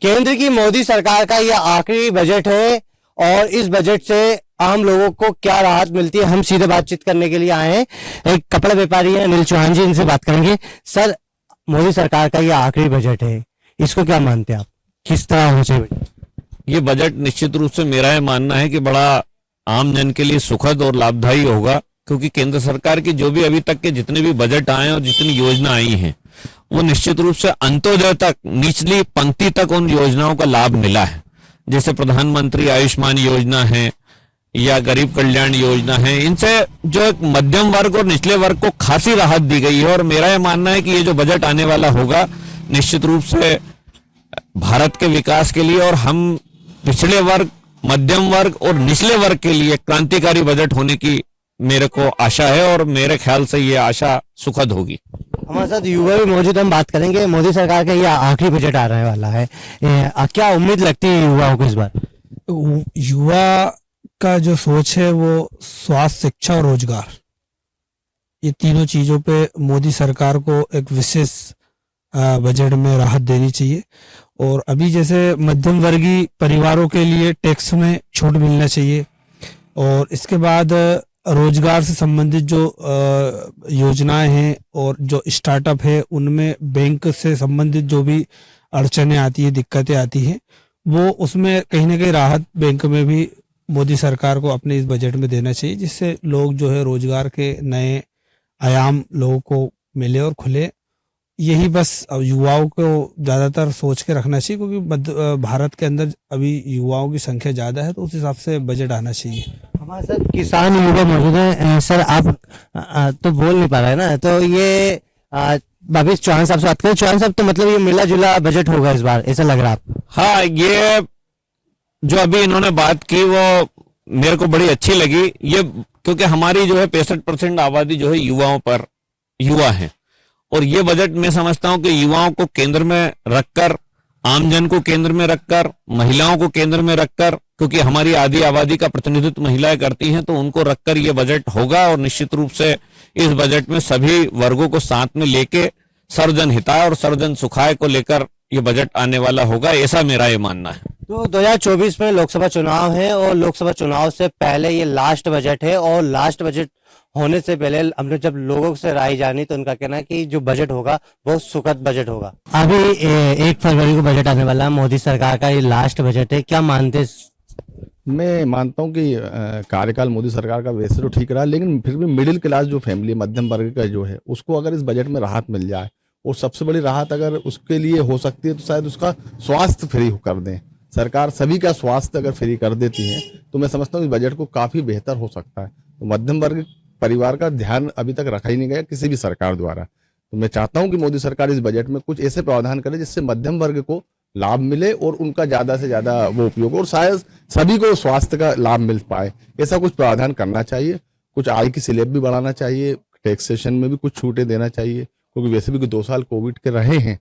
केंद्र की मोदी सरकार का ये आखिरी बजट है और इस बजट से आम लोगों को क्या राहत मिलती है, हम सीधे बातचीत करने के लिए आए हैं। एक कपड़ा व्यापारी है अनिल चौहान जी, इनसे बात करेंगे। सर, मोदी सरकार का ये आखिरी बजट है, इसको क्या मानते हैं आप, किस तरह होना चाहिए? ये बजट निश्चित रूप से मेरा ये मानना है कि बड़ा आम जन के लिए सुखद और लाभदायी होगा, क्योंकि केंद्र सरकार की जो भी अभी तक के जितने भी बजट आए और जितनी योजना आई हैं, वो निश्चित रूप से अंत्योदय तक, निचली पंक्ति तक उन योजनाओं का लाभ मिला है। जैसे प्रधानमंत्री आयुष्मान योजना है या गरीब कल्याण योजना है, इनसे जो एक मध्यम वर्ग और निचले वर्ग को खासी राहत दी गई है। और मेरा यह मानना है कि ये जो बजट आने वाला होगा, निश्चित रूप से भारत के विकास के लिए और हम पिछड़े वर्ग, मध्यम वर्ग और निचले वर्ग के लिए क्रांतिकारी बजट होने की मेरे को आशा है, और मेरे ख्याल से ये आशा सुखद होगी। हमारे साथ युवा भी मौजूद, हम बात करेंगे। मोदी सरकार का यह आखिरी बजट आने वाला है, क्या उम्मीद लगती है युवाओं को इस बार? युवा का जो सोच है वो स्वास्थ्य, शिक्षा और रोजगार, ये तीनों चीजों पे मोदी सरकार को एक विशेष बजट में राहत देनी चाहिए। और अभी जैसे मध्यम वर्गीय परिवारों के लिए टैक्स में छूट मिलना चाहिए, और इसके बाद रोजगार से संबंधित जो योजनाएं हैं और जो स्टार्टअप है, उनमें बैंक से संबंधित जो भी अड़चनें आती है, दिक्कतें आती हैं, वो उसमें कहीं ना कहीं राहत बैंक में भी मोदी सरकार को अपने इस बजट में देना चाहिए, जिससे लोग जो है रोजगार के नए आयाम लोगों को मिले और खुले। यही बस युवाओं को ज्यादातर सोच के रखना चाहिए, क्योंकि भारत के अंदर अभी युवाओं की संख्या ज्यादा है, तो उस हिसाब से बजट आना चाहिए। हमारे साथ किसान युवा मौजूद है। सर, आप तो बोल नहीं पा रहे ना, तो ये भावेश चौहान साहब से बात करें। चौहान साहब, तो मतलब ये मिला जुला बजट होगा इस बार, ऐसा लग रहा है आपको? हाँ, ये जो अभी इन्होंने बात की वो मेरे को बड़ी अच्छी लगी। ये क्योंकि हमारी जो है 65% आबादी जो है युवा है, और ये बजट मैं समझता हूं कि युवाओं को केंद्र में रखकर, आमजन को केंद्र में रखकर, महिलाओं को केंद्र में रखकर, क्योंकि हमारी आधी आबादी का प्रतिनिधित्व महिलाएं करती हैं, तो उनको रखकर ये बजट होगा। और निश्चित रूप से इस बजट में सभी वर्गों को साथ में लेके सर्वजन हिताय और सर्वजन सुखाय को लेकर ये बजट आने वाला होगा, ऐसा मेरा ये मानना है। तो 2024 में लोकसभा चुनाव है, और लोकसभा चुनाव से पहले ये लास्ट बजट है, और लास्ट बजट होने से पहले हमने जब लोगों से राय जानी, तो उनका कहना है कि जो बजट होगा बहुत सुखद बजट होगा। अभी 1 फरवरी को बजट आने वाला है, मोदी सरकार का ये लास्ट बजट है, क्या मानते? मैं मानता हूं कि कार्यकाल मोदी सरकार का वैसे तो ठीक रहा, लेकिन फिर भी मिडिल क्लास जो फैमिली, मध्यम वर्ग का जो है, उसको अगर इस बजट में राहत मिल जाए, और सबसे बड़ी राहत अगर उसके लिए हो सकती है तो शायद उसका स्वास्थ्य फ्री कर दें। सरकार सभी का स्वास्थ्य अगर फ्री कर देती है, तो मैं समझता हूँ इस बजट को काफी बेहतर हो सकता है। तो मध्यम वर्ग परिवार का ध्यान अभी तक रखा ही नहीं गया किसी भी सरकार द्वारा। तो मैं चाहता हूं कि मोदी सरकार इस बजट में कुछ ऐसे प्रावधान करे जिससे मध्यम वर्ग को लाभ मिले और उनका ज्यादा से ज्यादा वो उपयोग, और शायद सभी को स्वास्थ्य का लाभ मिल पाए, ऐसा कुछ प्रावधान करना चाहिए। कुछ आय की स्लैब भी बढ़ाना चाहिए, टैक्सेशन में भी कुछ छूटें देना चाहिए, क्योंकि वैसे भी 2 साल कोविड के रहे हैं,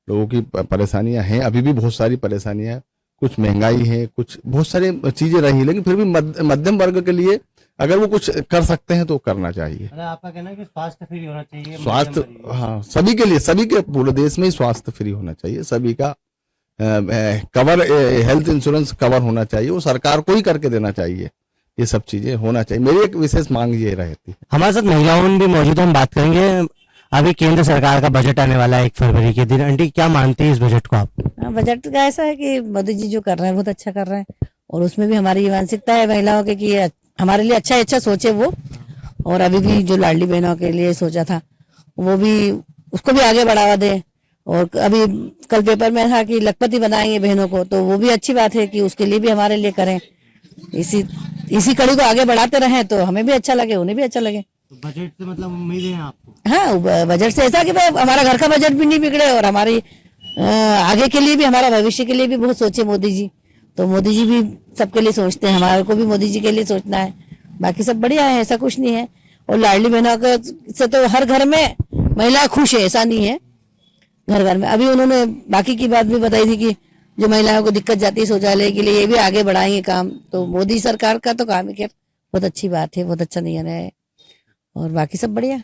लोगों की परेशानियां हैं, अभी भी बहुत सारी परेशानियां, कुछ महंगाई है, कुछ बहुत सारी चीजें रही, लेकिन फिर भी मध्यम वर्ग के लिए अगर वो कुछ कर सकते हैं तो करना चाहिए। आपका कहना है कि स्वास्थ्य फ्री होना चाहिए? स्वास्थ्य, हाँ, सभी के लिए, सभी के पूरे देश में ही स्वास्थ्य फ्री होना चाहिए, सभी का कवर, हेल्थ इंश्योरेंस कवर होना चाहिए, वो सरकार को ही करके देना चाहिए। ये सब चीजें होना चाहिए, मेरी एक विशेष मांग ये रहती है। हमारे साथ महिलाओं भी मौजूद, हम बात करेंगे। अभी केंद्र सरकार का बजट आने वाला है 1 फरवरी के दिन। आंटी, क्या मानती है इस बजट को आप? बजट का ऐसा है कि मोदी जी जो कर रहे हैं बहुत अच्छा कर रहे हैं, और उसमें भी हमारी मानसिकता है महिलाओं के कि हमारे लिए अच्छा सोचे वो। और अभी भी जो लाडली बहनों के लिए सोचा था, वो भी, उसको भी आगे बढ़ावा दे। और अभी कल पेपर में था कि लखपति बनाएंगे बहनों को, तो वो भी अच्छी बात है कि उसके लिए भी हमारे लिए करें। इसी कड़ी को आगे बढ़ाते रहें तो हमें भी अच्छा लगे, उन्हें भी अच्छा लगे। तो बजट से मतलब उम्मीद है आपको? हाँ, बजट से ऐसा कि हमारा घर का बजट भी नहीं बिगड़े, और हमारी आगे के लिए भी, हमारा भविष्य के लिए भी बहुत सोचे मोदी जी। तो मोदी जी भी सबके लिए सोचते हैं, हमारे को भी मोदी जी के लिए सोचना है। बाकी सब बढ़िया है, ऐसा कुछ नहीं है। और लाडली बहनों से तो हर घर में महिला खुश है, ऐसा नहीं है। घर घर में अभी उन्होंने बाकी की बात भी बताई थी कि जो महिलाओं को दिक्कत जाती है शौचालय के लिए, ये भी आगे बढ़ाएंगे काम। तो मोदी सरकार का तो काम है, बहुत अच्छी बात है, बहुत अच्छा निर्णय है, और बाकी सब बढ़िया।